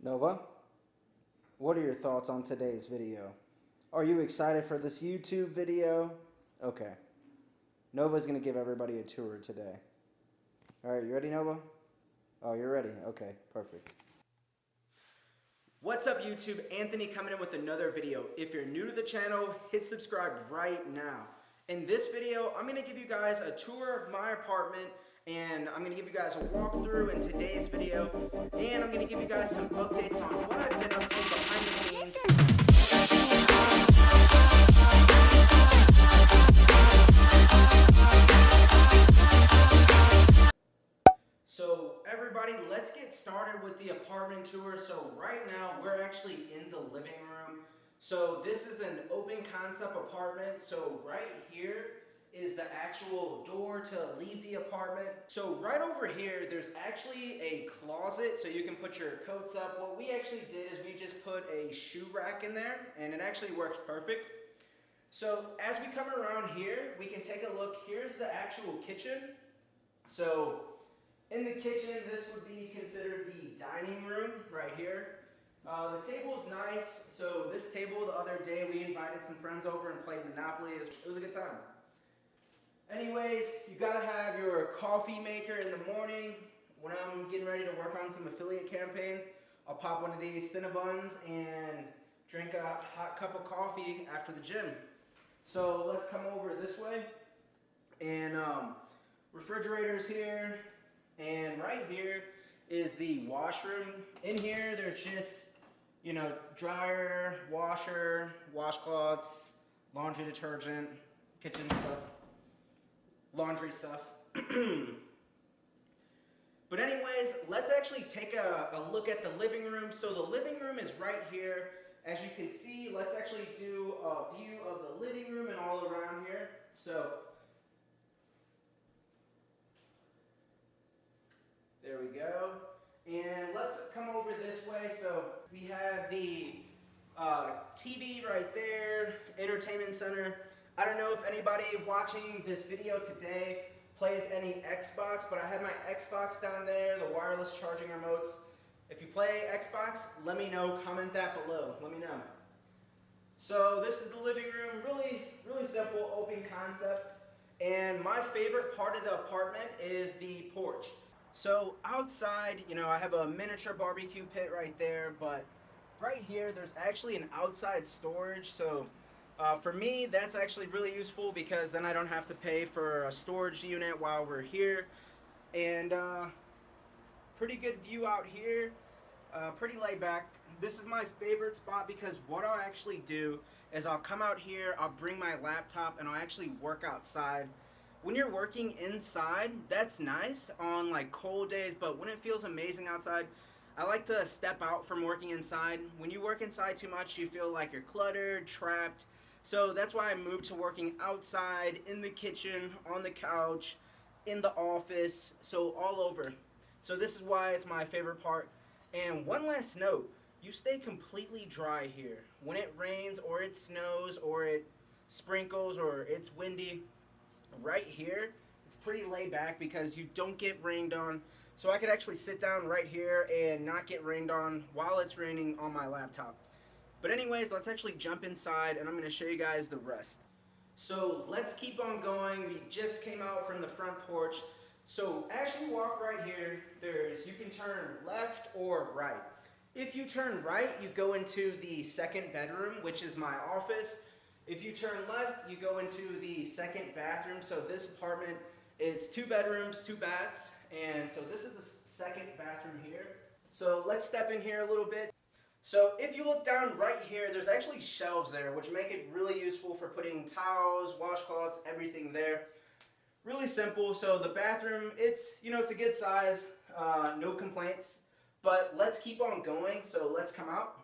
Nova, what are your thoughts on today's video? Are you excited for this YouTube video? Okay. Nova's going to give everybody a tour today. Alright, you ready, Nova? Oh, you're ready. Okay, perfect. What's up, YouTube? Anthony coming in with another video. If you're new to the channel, hit subscribe right now. In this video, I'm going to give you guys a tour of my apartment, and I'm going to give you guys a walkthrough in today's video, and I'm going to give you guys some updates on what I've been up to behind the scenes. So everybody, let's get started with the apartment tour. So right now we're actually in the living room. So this is an open concept apartment. So right here is the actual door to leave the apartment. So right over here, there's actually a closet so you can put your coats up. What we actually did is we just put a shoe rack in there, and it actually works perfect. So as we come around here, we can take a look. Here's the actual kitchen. So in the kitchen, this would be considered the dining room right here. The table is nice. So this table, the other day, we invited some friends over and played Monopoly. It was a good time. Anyways, you gotta have your coffee maker in the morning. When I'm getting ready to work on some affiliate campaigns, I'll pop one of these Cinnabons and drink a hot cup of coffee after the gym. So let's come over this way. And refrigerator's here. And right here is the washroom. In here, there's just, dryer, washer, washcloths, laundry detergent, kitchen stuff, laundry stuff. But anyways, let's actually take a look at the living room. So the living room is right here. As you can see, let's actually do a view of the living room and all around here. So there we go. And let's come over this way. So we have the TV right there, entertainment center. I don't know if anybody watching this video today plays any Xbox, but I have my Xbox down there, the wireless charging remotes. If you play Xbox, let me know, comment that below, let me know. So this is the living room, really simple, open concept. And my favorite part of the apartment is the porch. So outside, I have a miniature barbecue pit right there, but right here, there's actually an outside storage. So for me, that's actually really useful because then I don't have to pay for a storage unit while we're here. And pretty good view out here, pretty laid back. This is my favorite spot because what I'll actually do is I'll come out here, I'll bring my laptop, and I'll actually work outside. When you're working inside, that's nice on like cold days, but when it feels amazing outside, I like to step out from working inside. When you work inside too much, you feel like you're cluttered, trapped. So that's why I moved to working outside, in the kitchen, on the couch, in the office, so all over. So this is why it's my favorite part. And one last note, you stay completely dry here. When it rains or it snows or it sprinkles or it's windy, right here, it's pretty laid back because you don't get rained on. So I could actually sit down right here and not get rained on while it's raining on my laptop. But anyways, let's actually jump inside and I'm going to show you guys the rest. So let's keep on going. We just came out from the front porch. So as you walk right here, you can turn left or right. If you turn right, you go into the second bedroom, which is my office. If you turn left, you go into the second bathroom. So this apartment, it's 2 bedrooms, 2 baths. And so this is the second bathroom here. So let's step in here a little bit. So if you look down right here, there's actually shelves there, which make it really useful for putting towels, washcloths, everything there. Really simple. So the bathroom, it's a good size, no complaints. But let's keep on going. So let's come out.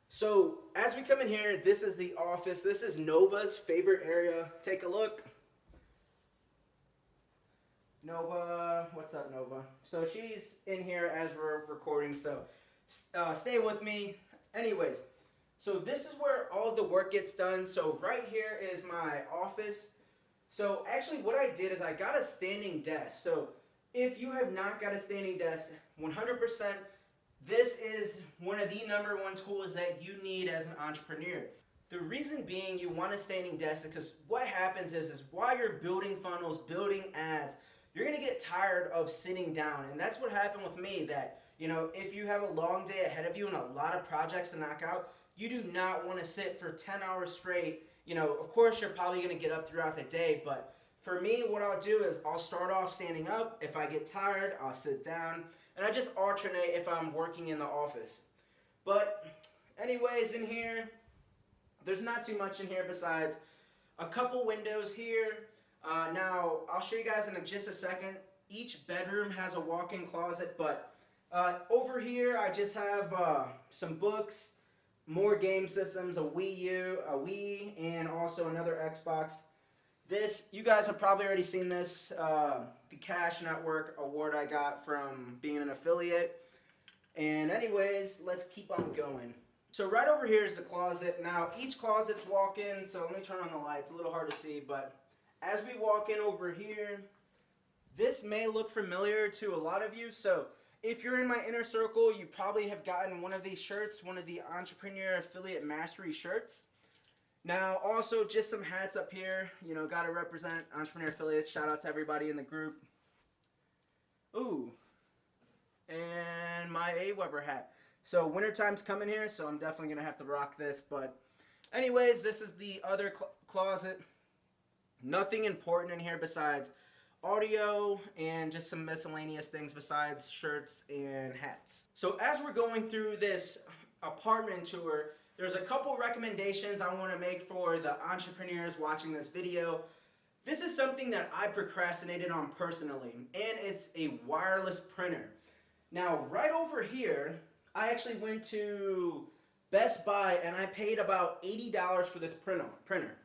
So as we come in here, this is the office. This is Nova's favorite area. Take a look. Nova, what's up, Nova? So she's in here as we're recording, so stay with me. Anyways, so this is where all the work gets done. So right here is my office. So actually what I did is I got a standing desk. So If you have not got a standing desk, 100%, this is one of the #1 tools that you need as an entrepreneur. The reason being you want a standing desk is because what happens is while you're building funnels, building ads, you're going to get tired of sitting down. And that's what happened with me, that, if you have a long day ahead of you and a lot of projects to knock out, you do not want to sit for 10 hours straight. Of course, you're probably going to get up throughout the day, but for me, what I'll do is I'll start off standing up. If I get tired, I'll sit down, and I just alternate if I'm working in the office. But anyways, in here, there's not too much in here besides a couple windows here. Now, I'll show you guys in just a second. Each bedroom has a walk-in closet, but over here I just have some books, more game systems, a Wii U, a Wii, and also another Xbox. This, you guys have probably already seen this, the Cash Network award I got from being an affiliate. And anyways, let's keep on going. So right over here is the closet. Now, each closet's walk-in, so let me turn on the lights. A little hard to see, but as we walk in over here, this may look familiar to a lot of you. So if you're in my inner circle, you probably have gotten one of these shirts, one of the Entrepreneur Affiliate Mastery shirts. Now, also, just some hats up here. Got to represent Entrepreneur Affiliates. Shout out to everybody in the group. Ooh. And my AWeber hat. So, wintertime's coming here, so I'm definitely going to have to rock this. But anyways, this is the other closet. Nothing important in here besides audio and just some miscellaneous things besides shirts and hats. So, as we're going through this apartment tour, there's a couple recommendations I want to make for the entrepreneurs watching this video. This is something that I procrastinated on personally, and it's a wireless printer. Now, right over here, I actually went to Best Buy and I paid about $80 for this printer.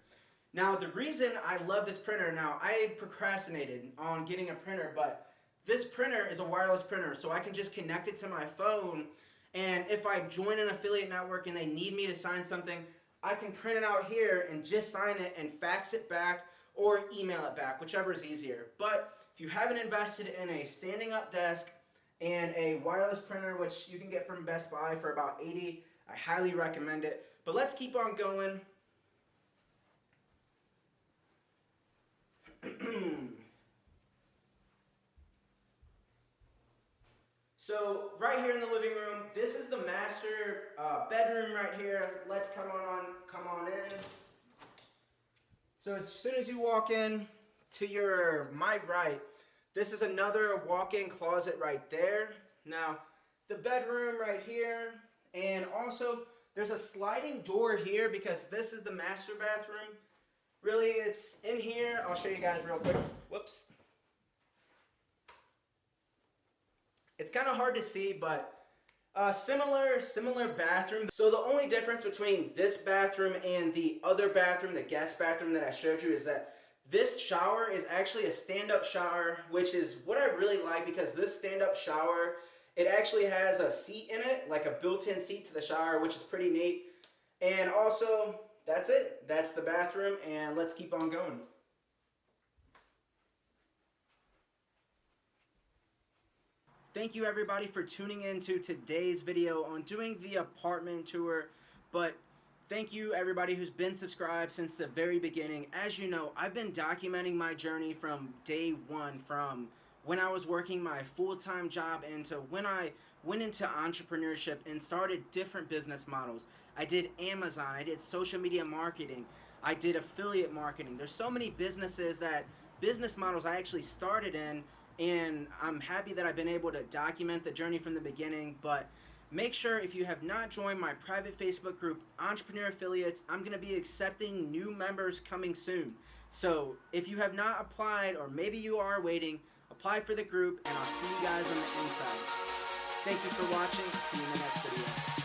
Now, the reason I love this printer, now I procrastinated on getting a printer, but this printer is a wireless printer, so I can just connect it to my phone. And if I join an affiliate network and they need me to sign something, I can print it out here and just sign it and fax it back or email it back, whichever is easier. But if you haven't invested in a standing up desk and a wireless printer, which you can get from Best Buy for about $80, I highly recommend it. But let's keep on going. So right here in the living room, this is the master bedroom right here. Let's come on in. So as soon as you walk in to my right, this is another walk-in closet right there. Now, the bedroom right here, and also there's a sliding door here because this is the master bathroom. Really, it's in here. I'll show you guys real quick. Whoops. It's kind of hard to see, but similar bathroom. So the only difference between this bathroom and the other bathroom, the guest bathroom that I showed you, is that this shower is actually a stand-up shower, which is what I really like, because this stand-up shower, it actually has a seat in it, like a built-in seat to the shower, which is pretty neat. And also, that's it. That's the bathroom, and let's keep on going. Thank you everybody for tuning in to today's video on doing the apartment tour. But thank you everybody who's been subscribed since the very beginning. As you know, I've been documenting my journey from day one, from when I was working my full-time job into when I went into entrepreneurship and started different business models. I did Amazon, I did social media marketing, I did affiliate marketing. There's so many business models I actually started in, and I'm happy that I've been able to document the journey from the beginning. But make sure, if you have not joined my private Facebook group, Entrepreneur Affiliates, I'm going to be accepting new members coming soon. So if you have not applied, or maybe you are waiting, apply for the group, and I'll see you guys on the inside. Thank you for watching. See you in the next video.